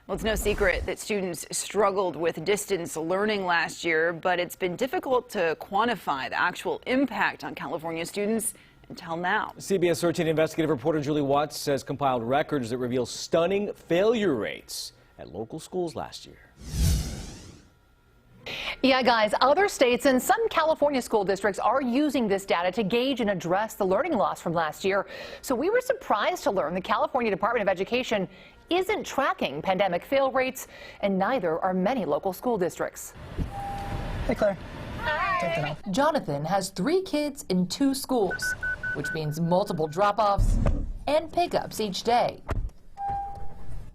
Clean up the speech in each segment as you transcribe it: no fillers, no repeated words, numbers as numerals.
Well, it's no secret that students struggled with distance learning last year, but it's been difficult to quantify the actual impact on California students until now. CBS 13 investigative reporter Julie Watts has compiled records that reveal stunning failure rates at local schools last year. Yeah, guys, other states and some California school districts are using this data to gauge and address the learning loss from last year. So we were surprised to learn the California Department of Education isn't tracking pandemic fail rates, and neither are many local school districts. Hey, Claire. Hi. Jonathan has 3 kids in 2 schools, which means multiple drop-offs and pickups each day.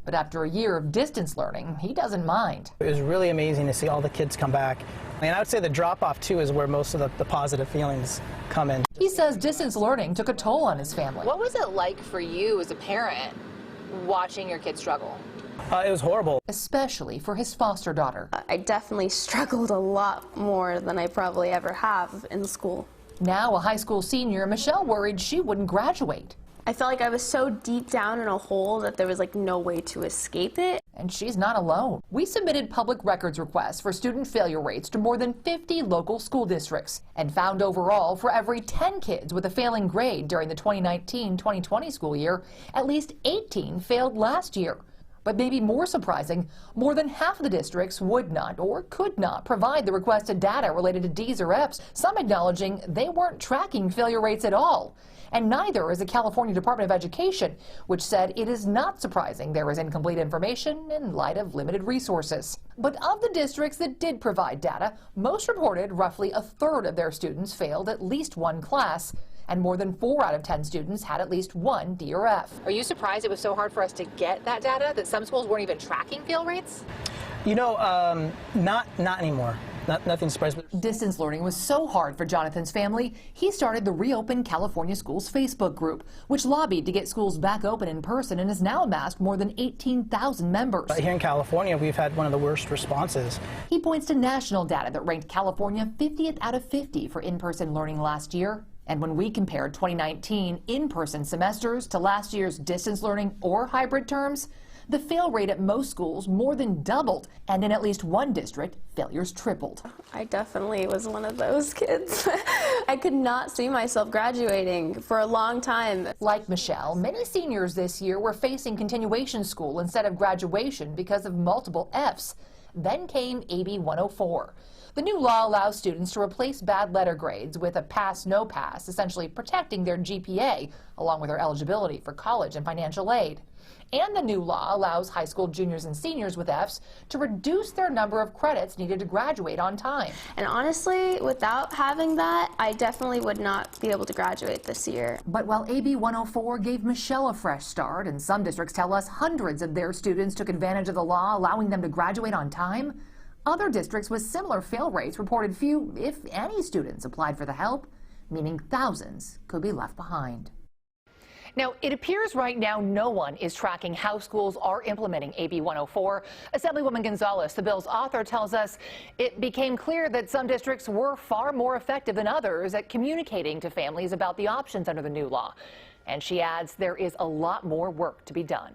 But after a year of distance learning, he doesn't mind. It was really amazing to see all the kids come back. And I would say the drop-off, too, is where most of the positive feelings come in. He says distance learning took a toll on his family. What was it like for you as a parent watching your kids struggle? It was horrible. Especially for his foster daughter. I definitely struggled a lot more than I probably ever have in school. Now a high school senior, Michelle worried she wouldn't graduate. I felt like I was so deep down in a hole that there was like no way to escape it. And she's not alone. We submitted public records requests for student failure rates to more than 50 local school districts and found overall for every 10 kids with a failing grade during the 2019-2020 school year, at least 18 failed last year. But maybe more surprising, more than half of the districts would not or could not provide the requested data related to D's or F's, some acknowledging they weren't tracking failure rates at all. And neither is the California Department of Education, which said it is not surprising there is incomplete information in light of limited resources. But of the districts that did provide data, most reported roughly a third of their students failed at least one class, and more than 4 out of 10 students had at least 1 D or F. Are you surprised it was so hard for us to get that data, that some schools weren't even tracking fail rates? You know, not anymore. Nothing surprising. Distance learning was so hard for Jonathan's family, he started the Reopen California Schools Facebook group, which lobbied to get schools back open in person and has now amassed more than 18,000 members. Here in California, we've had one of the worst responses. He points to national data that ranked California 50th out of 50 for in-person learning last year. And when we compared 2019 in-person semesters to last year's distance learning or hybrid terms, the fail rate at most schools more than doubled, and in at least one district, failures tripled. I definitely was one of those kids. I could not see myself graduating for a long time. Like Michelle, many seniors this year were facing continuation school instead of graduation because of multiple Fs. Then came AB 104. The new law allows students to replace bad letter grades with a pass-no pass, essentially protecting their GPA, along with their eligibility for college and financial aid. And the new law allows high school juniors and seniors with Fs to reduce their number of credits needed to graduate on time. And honestly, without having that, I definitely would not be able to graduate this year. But while AB 104 gave Michelle a fresh start, and some districts tell us hundreds of their students took advantage of the law, allowing them to graduate on time, other districts with similar fail rates reported few, if any, students applied for the help, meaning thousands could be left behind. Now, it appears right now no one is tracking how schools are implementing AB 104. Assemblywoman Gonzalez, the bill's author, tells us it became clear that some districts were far more effective than others at communicating to families about the options under the new law. And she adds there is a lot more work to be done.